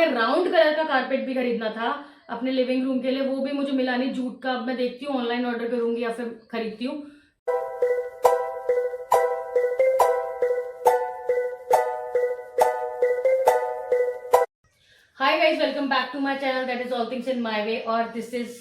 हमें round colour का carpet भी खरीदना था अपने लिविंग रूम के लिए, वो भी मुझे मिला नहीं जूट का। अब मैं देखती हूँ ऑनलाइन ऑर्डर करूंगी या फिर खरीदती हूँ। Hi guys, welcome back to my channel that is all things in my way, और दिस इज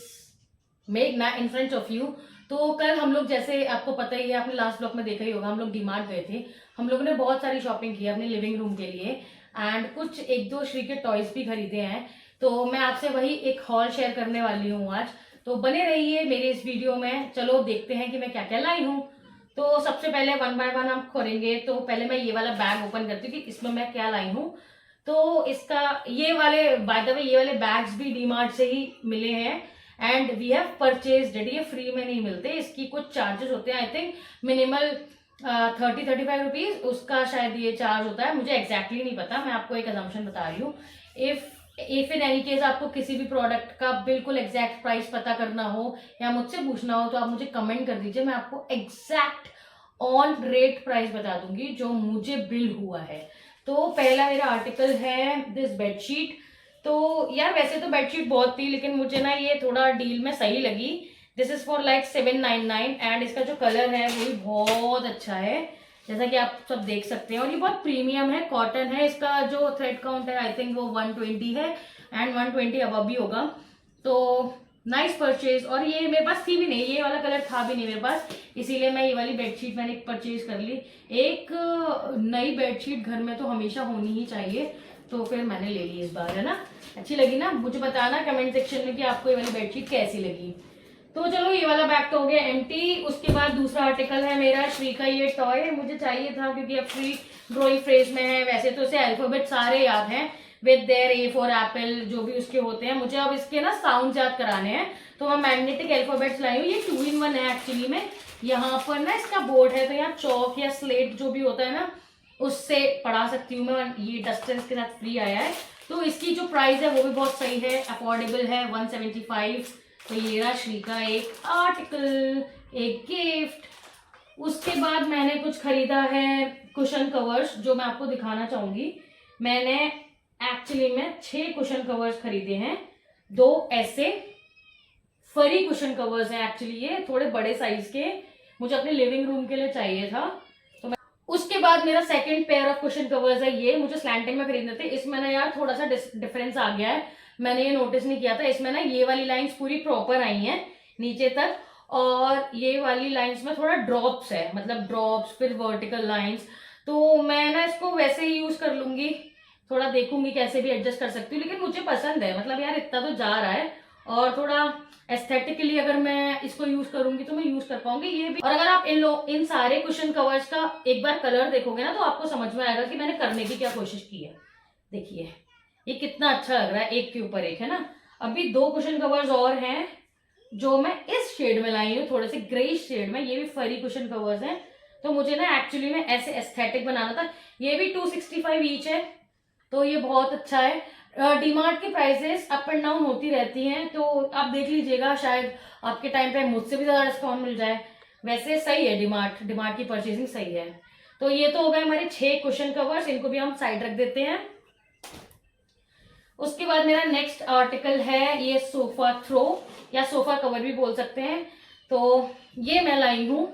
मेघना इन फ्रंट ऑफ यू। तो कल हम लोग, जैसे आपको पता ही है, आपने लास्ट ब्लॉग में देखा ही होगा, हम लोग डीमार्ट गए थे। हम लोगों ने बहुत सारी शॉपिंग की अपने लिविंग रूम के लिए एंड कुछ एक दो श्री के टॉयज भी खरीदे हैं। तो मैं आपसे वही एक हॉल शेयर करने वाली हूँ आज, तो बने रहिए मेरे इस वीडियो में। चलो देखते हैं कि मैं क्या क्या लाई हूँ। तो सबसे पहले वन बाय वन हम खोलेंगे। तो पहले मैं ये वाला बैग ओपन करती हूँ कि इसमें मैं क्या लाई हूँ। तो इसका ये वाले, बाय द वे, ये वाले बैग्स भी डीमार्ट से ही मिले हैं and we have purchased it. ये फ्री में नहीं मिलते, इसकी कुछ चार्जेस होते हैं। आई थिंक मिनिमल 30-35 रुपीज उसका शायद ये चार्ज होता है, मुझे एग्जैक्टली नहीं पता, मैं आपको एक अजम्पशन बता रही हूँ। इफ इन एनी केस आपको किसी भी प्रोडक्ट का बिल्कुल एग्जैक्ट प्राइस पता करना हो या मुझसे पूछना हो तो आप मुझे कमेंट कर दीजिए, मैं आपको एग्जैक्ट ऑन रेट प्राइस बता दूंगी जो मुझे बिल हुआ है। तो पहला मेरा आर्टिकल है दिस बेडशीट। तो यार वैसे तो बेडशीट बहुत थी, लेकिन मुझे ना ये थोड़ा डील में सही लगी। This is for like 799 and इसका जो कलर है वो भी बहुत अच्छा है, जैसा कि आप सब देख सकते हैं। और ये बहुत प्रीमियम है, कॉटन है। इसका जो थ्रेड काउंट है आई थिंक वो 120 है एंड 120 अबव भी होगा। तो नाइस परचेज। और ये मेरे पास थी भी नहीं, ये वाला कलर था भी नहीं मेरे पास, इसीलिए मैं ये वाली बेडशीट मैंने परचेज कर ली। एक नई बेडशीट घर में तो हमेशा होनी ही चाहिए, तो फिर मैंने ले ली इस बार, है ना। अच्छी लगी ना? मुझे बताना कमेंट सेक्शन में कि आपको ये वाली बेडशीट कैसी लगी। तो चलो ये वाला बैग तो हो गया एम्प्टी। उसके बाद दूसरा आर्टिकल है मेरा श्री का ये टॉय। मुझे चाहिए था क्योंकि अब श्री ड्रॉइंग फेज में है। वैसे तो उसे अल्फाबेट सारे याद हैं, with their A for Apple, जो भी उसके होते हैं। मुझे अब इसके ना साउंड याद कराने हैं, तो मैं मैग्नेटिक अल्फाबेट्स लाई हूँ। ये 2-in-1 है एक्चुअली में। यहाँ पर ना इसका बोर्ड है, तो यहाँ चौक या स्लेट जो भी होता है ना, उससे पढ़ा सकती हूँ मैं। ये डस्टर इसके साथ फ्री आया है। तो इसकी जो प्राइस है वो भी बहुत सही है, अफोर्डेबल है, 175। तो ये रहा श्री का एक आर्टिकल, एक गिफ्ट। उसके बाद मैंने कुछ खरीदा है कुशन कवर्स, जो मैं आपको दिखाना चाहूंगी। मैंने एक्चुअली में 6 कुशन कवर्स खरीदे हैं। 2 ऐसे फरी कुशन कवर्स हैं एक्चुअली, ये थोड़े बड़े साइज के, मुझे अपने लिविंग रूम के लिए चाहिए था। तो मैं उसके बाद मेरा second pair of cushion covers है ये, मुझे स्लैंटिंग में खरीदने थे। इसमें ना यार थोड़ा सा डिफरेंस आ गया है, मैंने ये नोटिस नहीं किया था। इसमें ना ये वाली लाइंस पूरी प्रॉपर आई हैं नीचे तक, और ये वाली लाइंस में थोड़ा ड्रॉप्स है, मतलब ड्रॉप्स फिर वर्टिकल लाइंस। तो मैं ना इसको वैसे ही यूज कर लूंगी, थोड़ा देखूंगी कैसे भी एडजस्ट कर सकती हूँ। लेकिन मुझे पसंद है, मतलब यार इतना तो जा रहा है, और थोड़ा एस्थेटिकली अगर मैं इसको यूज करूंगी तो मैं यूज कर पाऊंगी ये भी। और अगर आप इन सारे कुशन कवर्स का एक बार कलर देखोगे ना, तो आपको समझ में आएगा कि मैंने करने की क्या कोशिश की है। देखिए ये कितना अच्छा लग रहा है, एक के ऊपर एक, है ना। अभी 2 कुशन कवर्स और हैं जो मैं इस शेड में लाई हूँ, थोड़े से ग्रे शेड में। ये भी फरी कुशन कवर्स हैं। तो मुझे ना एक्चुअली में ऐसे एस्थेटिक बनाना था। ये भी 265 ईच है, तो ये बहुत अच्छा है। डीमार्ट की प्राइसेस अप एंड डाउन होती रहती हैं, तो आप देख लीजिएगा, शायद आपके टाइम पे मुझसे भी ज्यादा डिस्काउंट मिल जाए। वैसे सही है, डिमार्ट की परचेसिंग सही है। तो ये तो हो गए हमारे 6 कुशन कवर्स, इनको भी हम साइड रख देते हैं। उसके बाद मेरा नेक्स्ट आर्टिकल है ये सोफा थ्रो, या सोफा कवर भी बोल सकते हैं। तो ये मैं लाई हूं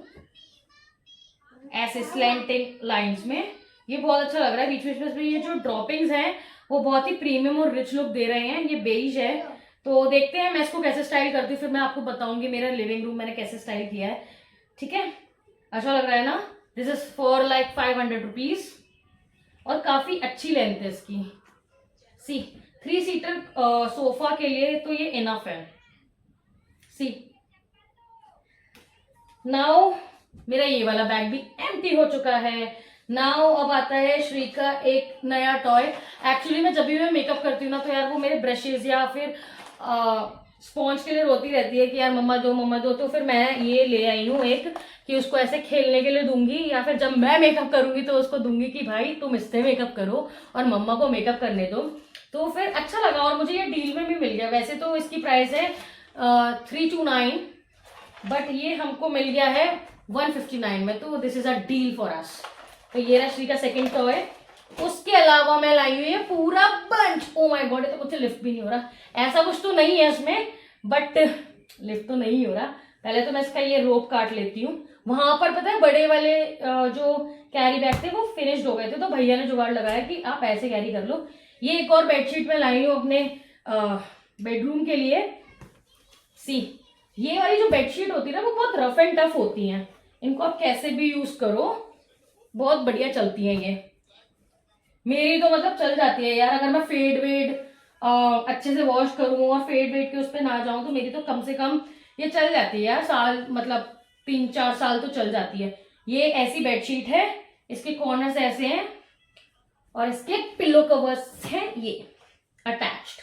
ऐसे स्लैंटिंग लाइंस में। ये बहुत अच्छा लग रहा है, बीच बीच में ये जो ड्रॉपिंग्स हैं वो बहुत ही प्रीमियम और रिच लुक दे रहे हैं। ये बेज है, तो देखते हैं मैं इसको कैसे स्टाइल करती हूँ, फिर मैं आपको बताऊंगी मेरा लिविंग रूम मैंने कैसे स्टाइल किया है। ठीक है, अच्छा लग रहा है ना। This is for like 500 rupees, और काफी अच्छी लेंथ है इसकी। सी 3 सीटर सोफा के लिए तो ये इनफ है। सी नाउ मेरा ये वाला बैग भी एम्प्टी हो चुका है। नाउ अब आता है श्री का एक नया टॉय। एक्चुअली मैं जब भी मैं मेकअप करती हूँ ना, तो यार वो मेरे ब्रशेज या फिर स्पॉन्ज के लिए रोती रहती है कि यार मम्मा दो मम्मा दो। तो फिर मैं ये ले आई हूँ एक, कि उसको ऐसे खेलने के लिए दूंगी, या फिर जब मैं मेकअप करूंगी तो उसको दूंगी कि भाई तुम इससे मेकअप करो और मम्मा को मेकअप करने दो। तो फिर अच्छा लगा, और मुझे ये डील में भी मिल गया। वैसे तो इसकी प्राइस है 329, बट ये हमको मिल गया है 159 में, तो this is a deal for us. तो ये रहा श्री का सेकंड टॉय। उसके अलावा मैं लाई हुई है पूरा बंच। ओ माय गॉड, ये तो कुछ लिफ्ट भी नहीं हो रहा, ऐसा कुछ तो नहीं है इसमें, बट लिफ्ट तो नहीं हो रहा। पहले तो मैं इसका ये रोप काट लेती हूँ। वहां पर पता है बड़े वाले जो कैरी बैग थे वो फिनिश्ड हो गए थे, तो भैया ने जुगाड़ लगाया कि आप ऐसे कैरी कर लो। ये एक और बेडशीट मैं लाई हूँ अपने बेडरूम के लिए। सी, ये वाली जो बेडशीट होती है ना वो बहुत रफ एंड टफ होती हैं, इनको आप कैसे भी यूज करो बहुत बढ़िया चलती हैं ये। मेरी तो मतलब चल जाती है यार, अगर मैं फेड वेड अच्छे से वॉश करूं और फेड वेड के उस पर ना जाऊं तो मेरी तो कम से कम ये चल जाती है यार, साल मतलब 3-4 साल तो चल जाती है। ये ऐसी बेडशीट है, इसके कॉर्नर्स ऐसे हैं और इसके पिलो कवर्स हैं ये अटैच्ड,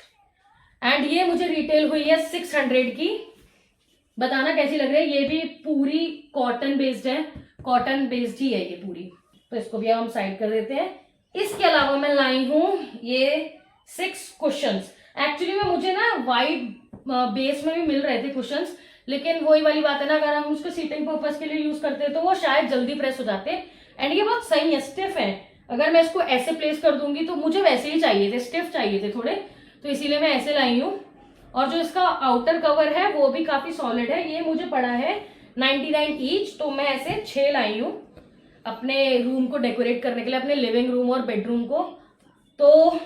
एंड ये मुझे रिटेल हुई है 600 की। बताना कैसी लग रही है। ये भी पूरी कॉटन बेस्ड है, कॉटन बेस्ड ही है ये पूरी। तो इसको भी हम साइड कर देते हैं। इसके अलावा मैं लाई हूं ये 6 कुशंस। एक्चुअली में मुझे ना वाइट बेस में भी मिल रहे थे कुशंस, लेकिन वही वाली बात है ना, अगर हम उसको सीटिंग पर्पज के लिए यूज करते हैं तो वो शायद जल्दी प्रेस हो जाते हैं। एंड ये बहुत सही है, स्टिफ है। अगर मैं इसको ऐसे प्लेस कर दूंगी तो मुझे वैसे ही चाहिए थे, स्टिफ चाहिए थे थोड़े, तो इसीलिए मैं ऐसे लाई हूँ। और जो इसका आउटर कवर है वो भी काफी सॉलिड है। ये मुझे पड़ा है 99 ईच, तो मैं ऐसे 6 लाई हूँ अपने रूम को डेकोरेट करने के लिए, अपने लिविंग रूम और बेडरूम को। तो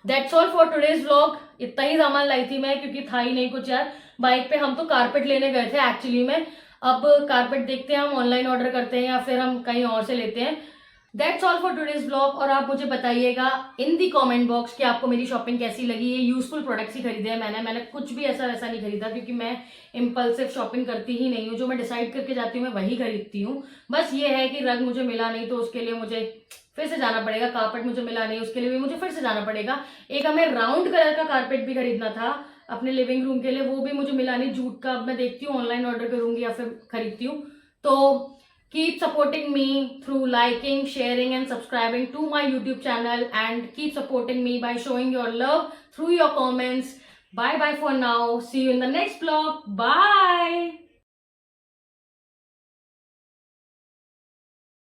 that's all for today's vlog. इतना ही सामान लाई थी मैं क्योंकि था ही नहीं कुछ यार। बाइक पे हम तो कारपेट लेने गए थे एक्चुअली में, अब कारपेट देखते हैं हम ऑनलाइन ऑर्डर करते हैं या फिर हम कहीं और से लेते हैं। That's all for today's blog. और आप मुझे बताइएगा इन दी कमेंट बॉक्स कि आपको मेरी शॉपिंग कैसी लगी। ये यूजफुल प्रोडक्ट्स ही खरीदे हैं मैंने कुछ भी ऐसा वैसा नहीं खरीदा, क्योंकि मैं इम्पल्सिव शॉपिंग करती ही नहीं हूँ। जो मैं डिसाइड करके जाती हूँ मैं वही खरीदती हूँ। बस ये है कि रग मुझे मिला नहीं तो उसके लिए मुझे फिर से जाना पड़ेगा, कारपेट मुझे मिला नहीं उसके लिए भी मुझे फिर से जाना पड़ेगा। एक हमें राउंड कलर का कारपेट भी खरीदना था अपने लिविंग रूम के लिए, वो भी मुझे मिला नहीं जूट का। अब मैं देखती हूँ ऑनलाइन ऑर्डर करूंगी या फिर खरीदती हूँ। तो keep supporting me through liking, sharing and subscribing to my YouTube channel, and keep supporting me by showing your love through your comments. Bye bye for now. See you in the next vlog. Bye.